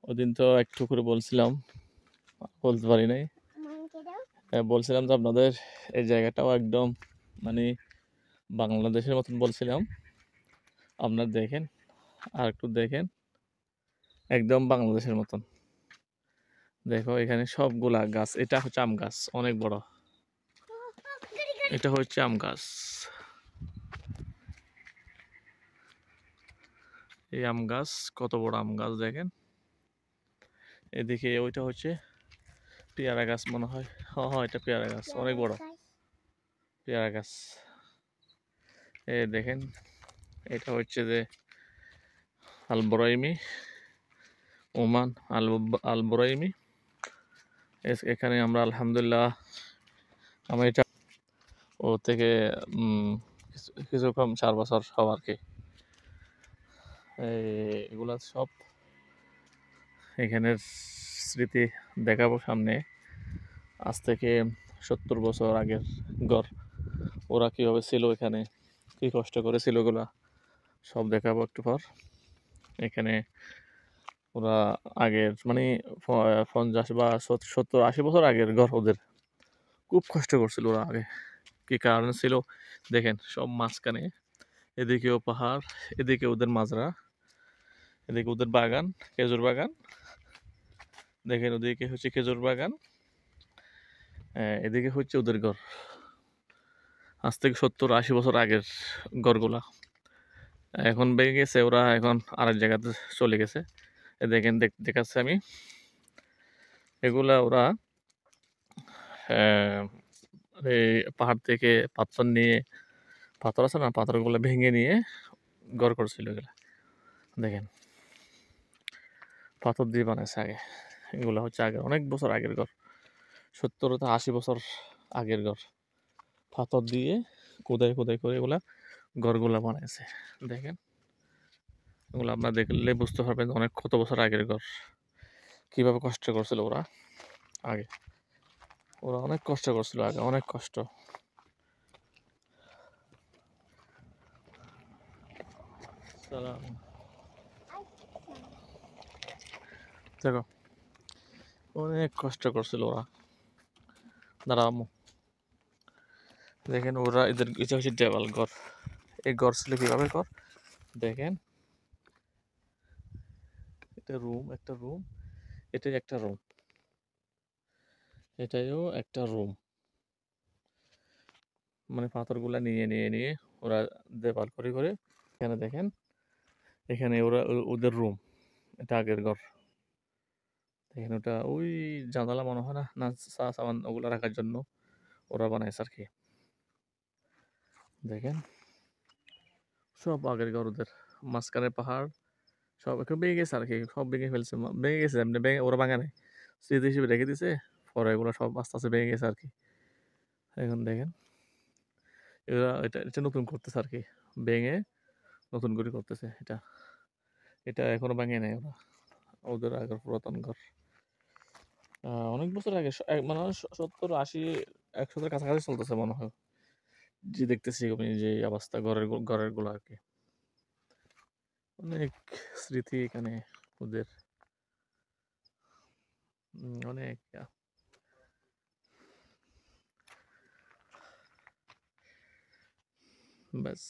ওদিন তো একটু করে বলছিলাম, বলতে পারি নাই। বলছিলাম যে আপনাদের এই জায়গাটাও একদম মানে বাংলাদেশের মতন বলছিলাম। আপনার দেখেন, আর একটু দেখেন, একদম বাংলাদেশের মতন। দেখো এখানে সবগুলা গাছ, এটা হচ্ছে আম গাছ, অনেক বড়। এটা হচ্ছে আম গাছ। এই আম গাছ কত বড় আম গাছ দেখেন। এদিকে ওইটা হচ্ছে পেয়ারা গাছ মনে হয়। হ্যাঁ, এটা পেয়ারা গাছ, অনেক বড় পেয়ারা গাছ। এই দেখেন, এটা হচ্ছে যে আলবরাইমি, ওমান আলবরাইমি। এখানে আমরা আলহামদুলিল্লাহ, আমি এটা ও থেকে কিছু কম 4 বছর সব আর কি। এগুলা সব এখানের স্মৃতি দেখাবো সামনে। আজ থেকে 70 বছর আগের ঘর, ওরা কীভাবে ছিল এখানে, কী কষ্ট করেছিল, এগুলা সব দেখাবো একটু পর। এখানে ওরা আগের মানে 50 বা 70-80 বছর আগের ঘর ওদের। খুব কষ্ট করছিল ওরা আগে, কী কারণ ছিল দেখেন। সব মাঝখানে, এদিকেও পাহাড়, এদিকে ওদের মাজরা, এদিকে ওদের বাগান, খেজুর বাগান। দেখেন ওদিকে হচ্ছে খেজুর বাগান, এদিকে হচ্ছে ওদের ঘর। আজ থেকে 70-80 বছর আগের ঘরগুলা এখন ভেঙে গেছে, ওরা এখন আরেক জায়গাতে চলে গেছে। দেখেন, দেখাচ্ছি আমি। এগুলা ওরা এই পাহাড় থেকে পাথর নিয়ে, পাথর আছে না, পাথরগুলো ভেঙে নিয়ে ঘর করছিল এগুলা। দেখেন, পাথর দিয়ে বানাইছে আগে। এগুলো হচ্ছে আগের, অনেক বছর আগের ঘর, 70-80 বছর আগের ঘর। পাথর দিয়ে খোদাই খোদাই করে এগুলা ঘরগুলা বানাইছে। দেখেন, এগুলো আপনারা দেখলে বুঝতে পারবেন অনেক কত বছর আগের ঘর। কীভাবে কষ্ট করছিল ওরা আগে। ওরা অনেক কষ্ট করছিল আগে, অনেক কষ্ট। সালাম। দেখো, অনেক কষ্ট করছিল ওরা। দাঁড়ামো, দেখেন ওরা এদের, এটা হচ্ছে দেওয়াল ঘর। এই ঘর ছিল কীভাবে ঘর দেখেন। এটা রুম, একটা রুম, এটাই একটা রুম, এটাইও একটা রুম। মানে পাথরগুলা নিয়ে নিয়ে নিয়ে ওরা দেওয়াল করে করে এখানে দেখেন, এখানে ওরা ওদের রুম। এটা আগের ঘর। দেখেন ওটা ওই জানালা মনে হয় না, না চা সামান ওগুলো রাখার জন্য ওরা বানাইছে আর কি। দেখেন, সব আগের ঘর ওদের। মাঝখানে পাহাড়, সব একটু ভেঙে গেছে আর কি, সব ভেঙে ফেলছে, ভেঙে গেছে এমনি, ভেঙে ওরা ভাঙা নাই, স্মৃতি হিসেবে রেখে দিছে। পরে এগুলো সব আস্তে আস্তে ভেঙে গেছে আর কি। এখন দেখেন, এরা এটা এটা নতুন করতেছে আর কি, ভেঙে নতুন করে করতেছে। এটা এটা এখনো ভাঙে নাই ওরা, ওদের আগের পুরাতন ঘর। অনেক বছর আগে, মানে 70-80, 100-এর কাছাকাছি চলতেছে মনে হয়, যে দেখতেছি আমি যে অবস্থা ঘরের গুলো আর কি। অনেক স্মৃতি এখানে ওদের, অনেক। ব্যাস।